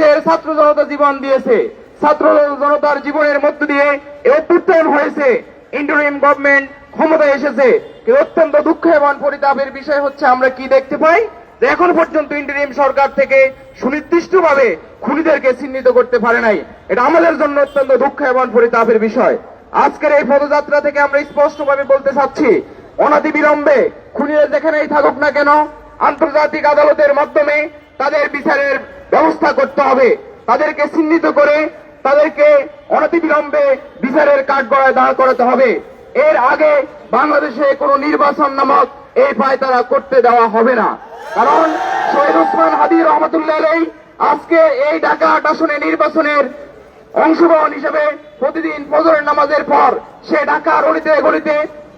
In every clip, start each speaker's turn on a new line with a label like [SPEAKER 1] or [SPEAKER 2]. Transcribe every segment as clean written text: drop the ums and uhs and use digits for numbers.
[SPEAKER 1] দেশের ছাত্র জনতা জীবন দিয়েছে, ছাত্র জনতার জীবনের মধ্য দিয়ে এই অভ্যুত্থান হয়েছে, ইন্টারিম গভর্নমেন্ট ক্ষমতায় এসেছে। কিন্তু অত্যন্ত দুঃখ এবং পরিতাপের বিষয় হচ্ছে আমরা কি দেখতে পাই যে এখন পর্যন্ত ইন্টারিম সরকার থেকে সুনির্দিষ্টভাবে খুনিদেরকে চিহ্নিত করতে পারে নাই। এটা আমাদের জন্য অত্যন্ত দুঃখ এবং পরিতাপের বিষয়। আজকের এই পদযাত্রা থেকে আমরা স্পষ্টভাবে বলতে চাচ্ছি, অনতিবিলম্বে খুনিরা যেখানেই থাকুক না কেন আন্তর্জাতিক আদালতের মাধ্যমে তাদের বিচারের ব্যবস্থা করতে হবে। তাদেরকে চিহ্নিত করে তাদেরকে অনতিবিলম্বে বিচারের কাঠগড়ায় দাঁড় করাতে হবে। এর আগে বাংলাদেশে কোনো নির্বাচন নামক এই পায়তারা করতে দেওয়া হবে না। কারণ শহীদ ওসমান হাদী রহমতুল্লাহ আলাইহি আজকে এই ঢাকা ৮ আসনে নির্বাচনের অংশগ্রহণ হিসেবে প্রতিদিন ফজরের নামাজের পর সে ঢাকার অলিতে গলিতে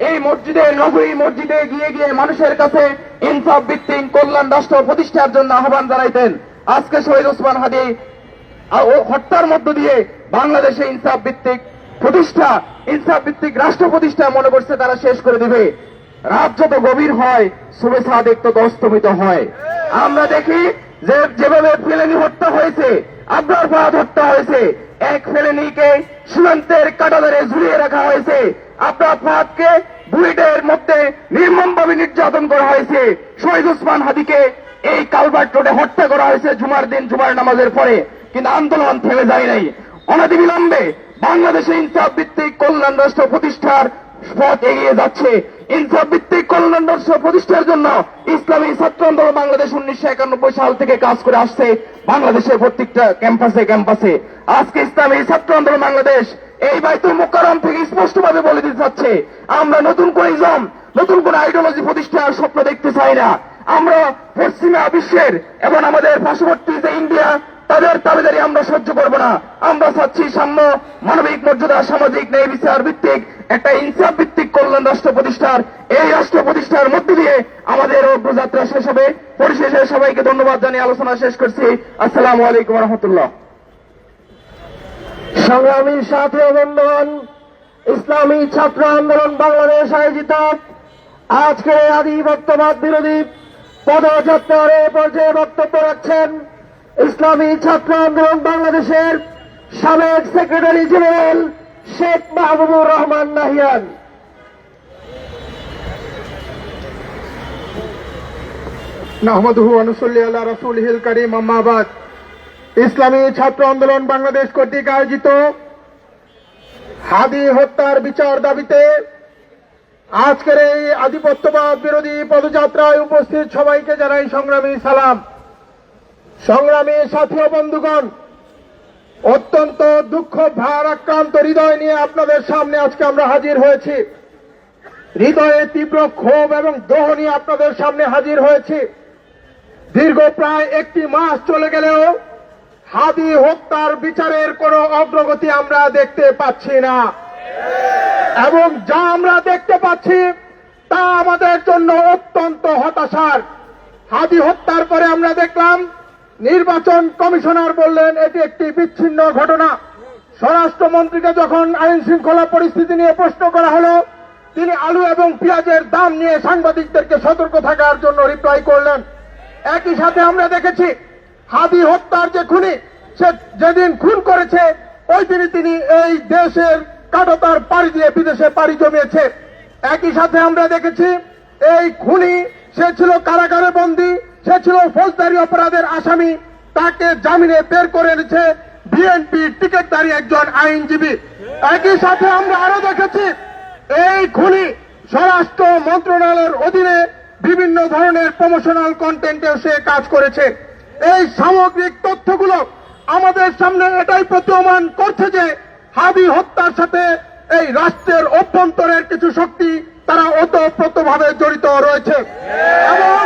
[SPEAKER 1] এই মসজিদে নগরী মসজিদে গিয়ে গিয়ে মানুষের কাছে ইনসাফ ভিত্তিক কল্যাণ রাষ্ট্র প্রতিষ্ঠার জন্য আহ্বান জানাইতেন। আজকে শহীদ ওসমান হাদী হত্যার মধ্য দিয়ে বাংলাদেশে ইনসাফ ভিত্তিক প্রতিষ্ঠা, ইনসাফ ভিত্তিক রাষ্ট্র প্রতিষ্ঠা মনে করছে তারা শেষ করে দিবে। রাত যত গভীর হয় শুভে সাদেক তত অস্তমিত হয়। আমরা দেখি যে যেভাবে ফেলেনি হত্যা হয়েছে, আবরার ফাহাদ হত্যা হয়েছে, এক ফেলেনিকে সীমান্তের কাঁটাতারে ঝুলিয়ে রাখা হয়েছে, আবরার ফাহাদকে বুয়েটের মধ্যে নির্মমভাবে নির্যাতন করা হয়েছে, শহীদ ওসমান হাদীকে এই কালভার্ট রোডে হত্যা করা হয়েছে জুমার দিন জুমার নামাজের পরে। কিন্তু আন্দোলন থেমে যায় নাই। অনতিবিলম্বে বাংলাদেশে ইনসাফ ভিত্তিক কল্যাণ রাষ্ট্র প্রতিষ্ঠার পথ এগিয়ে যাচ্ছে। ইনসাফ ভিত্তিক কল্যাণ রাষ্ট্র প্রতিষ্ঠার জন্য ইসলামী ছাত্র আন্দোলন বাংলাদেশ 1991 সাল থেকে কাজ করে আসছে বাংলাদেশের প্রত্যেকটা ক্যাম্পাসে ক্যাম্পাসে। আজকে ইসলামী ছাত্র আন্দোলন বাংলাদেশ এই বাইতুল মুকাররম থেকে স্পষ্টভাবে বলে দিতে চাচ্ছে, আমরা নতুন করে ইসলাম, নতুন করে আইডিওলজি প্রতিষ্ঠার স্বপ্ন দেখতে চাই না। আমরা পশ্চিমা বিশ্বের এবং আমাদের পার্শ্ববর্তী যে ইন্ডিয়া তাদের দাবিদারি আমরা সহ্য করব না। আমরা চাচ্ছি সাম্য, মানবিক মর্যাদা, সামাজিক ন্যায় বিচার ভিত্তিক একটা ইনসাফ ভিত্তিক কল্যাণ রাষ্ট্র প্রতিষ্ঠার, এই রাষ্ট্র প্রতিষ্ঠার মধ্য দিয়ে আমাদের অগ্রযাত্রা শেষ হবে। পরিশেষে সবাইকে ধন্যবাদ জানিয়ে আলোচনা শেষ করছি। আসসালামু আলাইকুম রহমতুল্লাহ।
[SPEAKER 2] সংগ্রামী সাথী ও বন্ধুগণ, ইসলামী ছাত্র আন্দোলন বাংলাদেশ আয়োজিত আজকের এই আধিপত্যবাদ বিরোধী পদযাত্রার এ পর্যায়ে বক্তব্য রাখছেন ইসলামী ছাত্র আন্দোলন বাংলাদেশের সাবেক সেক্রেটারি জেনারেল শেখ মাহবুবুর রহমান নাহিয়ান।
[SPEAKER 3] নাহমাদুহু ওয়া নুসাল্লি আলা রাসূলিহিল কারীম, আম্মা বাদ। ইসলামী ছাত্র আন্দোলন বাংলাদেশ কর্তৃক আয়োজিত হাদী হত্যার বিচার দাবিতে আজকের এই আধিপত্যবাদ বিরোধী পদযাত্রায় উপস্থিত সবাইকে জানাই সংগ্রামী সালাম। সংগ্রামী সাথী ও বন্ধুগণ, অত্যন্ত দুঃখ ভারাক্রান্ত হৃদয় নিয়ে আপনাদের সামনে আজকে আমরা হাজির হয়েছি। হৃদয়ে তীব্র ক্ষোভ এবং দোহ নিয়ে আপনাদের সামনে হাজির হয়েছি। দীর্ঘ প্রায় 1 মাস চলে গেলেও হাদী হত্যার বিচারের কোনো অগ্রগতি আমরা দেখতে পাচ্ছি না, এবং যা আমরা দেখতে পাচ্ছি তা আমাদের জন্য অত্যন্ত হতাশার। হাদী হত্যার পরে আমরা দেখলাম নির্বাচন কমিশনার বললেন এটি একটি বিচ্ছিন্ন ঘটনা। স্বরাষ্ট্রমন্ত্রীকে যখন আইন শৃঙ্খলা পরিস্থিতি নিয়ে প্রশ্ন করা হলো, তিনি আলু এবং পেঁয়াজের দাম নিয়ে সাংবাদিকদেরকে সতর্ক থাকার জন্য রিপ্লাই করলেন। একই সাথে আমরা দেখেছি হাদী হত্যার যে খুনি, সে যেদিন খুন করেছে ওই দিনই তিনি এই দেশের কাঁটাতার পাড়ি দিয়ে বিদেশে পাড়ি জমিয়েছে। একই সাথে আমরা দেখেছি এই খুনি সে ছিল কারাগারে বন্দী, সে ছিল ফৌজদারি অপরাধের আসামি, তাকে জামিনে বের করে এনেছে বিএনপি টিকিটধারী একজন আইনজীবী। একই সাথে আমরা আরো দেখেছি এই খুনি স্বরাষ্ট্র মন্ত্রণালয়ের অধীনে বিভিন্ন ধরনের প্রমোশনাল কন্টেন্টেও সে কাজ করেছে। এই সামগ্রিক তথ্যগুলো আমাদের সামনে এটাই প্রতীয়মান করছে যে হাদী হত্যার সাথে এই রাষ্ট্রের অভ্যন্তরের কিছু শক্তি তারা ওতপ্রোতভাবে জড়িত রয়েছে, এবং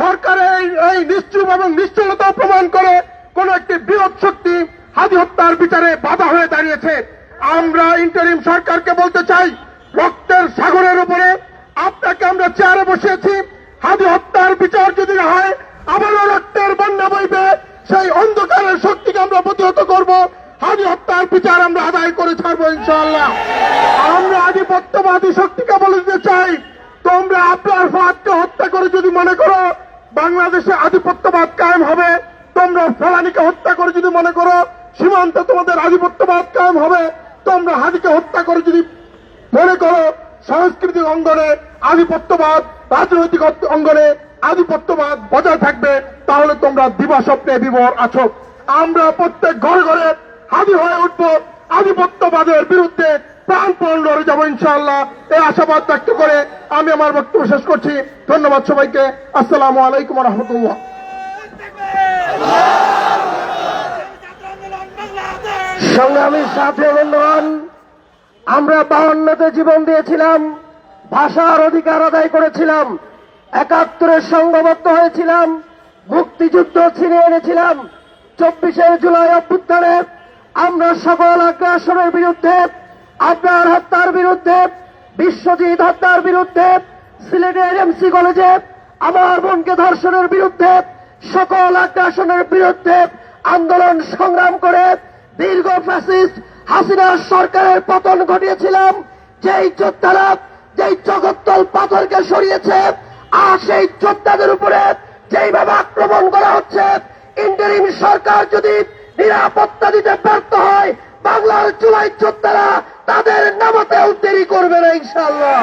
[SPEAKER 3] সরকারের এই নিশ্চুপ এবং নিশ্চলতা প্রমাণ করে কোন একটি বৃহৎ শক্তি হাদী হত্যার বিচারে বাধা হয়ে দাঁড়িয়েছে। আমরা ইন্টারিম সরকারকে বলতে চাই, রক্তের সাগরের উপরে আপনাকে আমরা চেয়ারে বসিয়েছি, হাদী হত্যার বিচার যদি না হয় আবারও রক্তের বন্যা বইবে। সেই অন্ধকারের শক্তিকে আমরা প্রতিহত করব, হাদী হত্যার বিচার আমরা আদায় করে ছাড়বো ইনশাআল্লাহ। আমরা আধিপত্যবাদী শক্তিকে বলে দিতে চাই, তোমরা আপনার ফাহাদকে হত্যা করে যদি মনে করো বাংলাদেশে আধিপত্যবাদ কায়েম হবে, তো তোমরা ফেলানিকে হত্যা করে যদি মনে করো সীমান্তে তোমাদের আধিপত্যবাদ কায়েম হবে, তোমরা হাদিকে হত্যা করে যদি মনে করো সাংস্কৃতিক অঙ্গনে আধিপত্যবাদ, রাজনৈতিক অঙ্গনে আধিপত্যবাদ বজায় থাকবে, তাহলে তোমরা দিবাস্বপ্নে বিভোর আছো। আমরা প্রত্যেক ঘরে ঘরে হাদি হয়ে উঠবো, আধিপত্যবাদের বিরুদ্ধে প্রাণপণ লড়ে যাবো ইনশাআল্লাহ। এই আশাবাদ ব্যক্ত করে আমি আমার বক্তব্য শেষ করছি। ধন্যবাদ সবাইকে। আসসালামু আলাইকুম রহমতুল্লাহ।
[SPEAKER 2] সংগ্রামী সাথী বন্ধুগণ, আমরা 52তে জীবন দিয়েছিলাম, ভাষার অধিকার আদায় করেছিলাম, 71-এ সংঘবদ্ধ হয়েছিলাম, মুক্তিযুদ্ধ ছিনিয়ে এনেছিলাম। 24শে জুলাই অভ্যুত্থানে আমরা সকল আগ্রাসনের বিরুদ্ধে, আপনার হত্যার বিরুদ্ধে, বিশ্বজিৎ হত্যার বিরুদ্ধে, সিলেটের এমসি কলেজে আমার বোনকে ধর্ষণের বিরুদ্ধে, সকল আগ্রাসনের বিরুদ্ধে আন্দোলন সংগ্রাম করে দীর্ঘ ফ্যাসিস্ট হাসিনার সরকারের পতন ঘটিয়েছিলাম। যেই যোদ্ধারা যেই জগত্তল পাথরকে সরিয়েছে, আর সেই যোদ্ধাদের উপরে যেইভাবে আক্রমণ করা হচ্ছে, ইন্টারিম সরকার যদি নিরাপত্তা দিতে ব্যর্থ হয়, বাংলার জুলাই যোদ্ধারা তাদের নামাতেও দেরি করবে না ইনশাআল্লাহ।